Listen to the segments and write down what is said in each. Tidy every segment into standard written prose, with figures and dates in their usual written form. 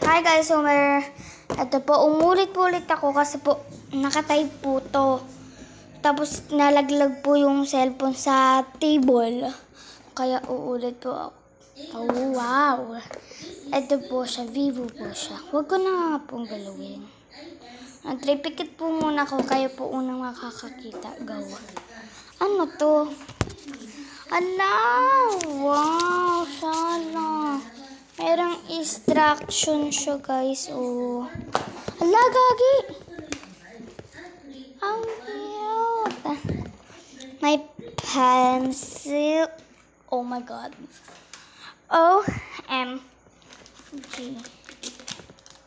Hi guys, ito po, umulit-ulit ako kasi po nakatype po to. Tapos nalaglag po yung cellphone sa table. Kaya uulit po ako. Oh wow! Ito po siya, Vivo po siya. Huwag ko na nga pong galawin. Tripikit po muna ako, kayo po unang makakakita. Gawa. Ano to? Ala! Wow! Sana! Merong instruction siya guys. Oh. Ala, gagi! Ang cute! May pencil. Oh my god. OMG.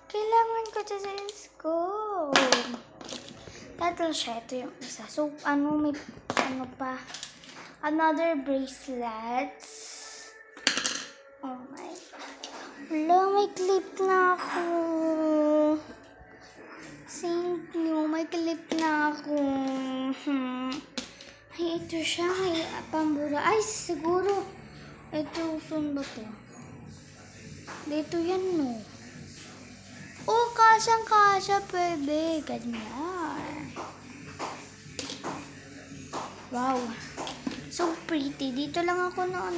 Kailangan ko siya sa school. Tatlo siya. Ito yung isa. So, may pa? Another bracelet. Oh my god. Wala, may clip na ako. Thank you. May clip na ako. Ay, ito siya. Ay, pambura. Ay, siguro. Ito, saan ba to? Dito yan, no? Oh, kasyang-kasya. Pwede. Ganyan. Wow. So pretty. Dito lang ako na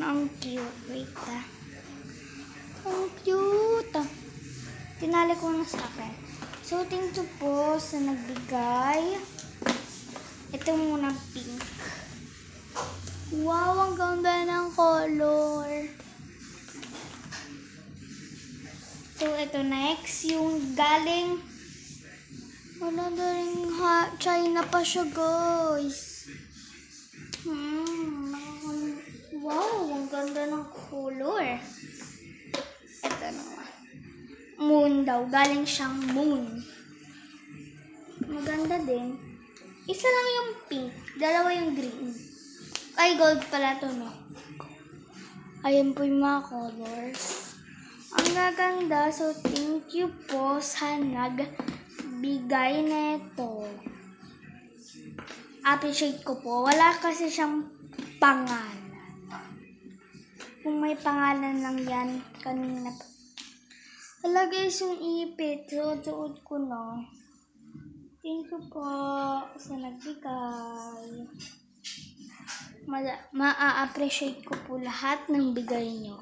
ang cute. Wait, ang cute. Tinali ko na sa akin. So, thank you po sa nagbigay. Ito muna pink. Wow, ang ganda ng color. So, ito next. Yung galing. Wala na rin China pa siya, guys. Wow, ang ganda ng color. Ito naman. Moon daw. Galing siyang moon. Maganda din. Isa lang yung pink. Dalawa yung green. Ay, gold pala to, no? Ayan po yung mga colors. Ang gaganda. So, thank you po sa nagbigay neto. Appreciate ko po. Wala kasi siyang pangalan. Kung may pangalan lang yan, kanina pa. Hala guys, yung ipit. Suot ko na. Thank you po sa nagbigay. Ma-appreciate ko po lahat ng bigay nyo.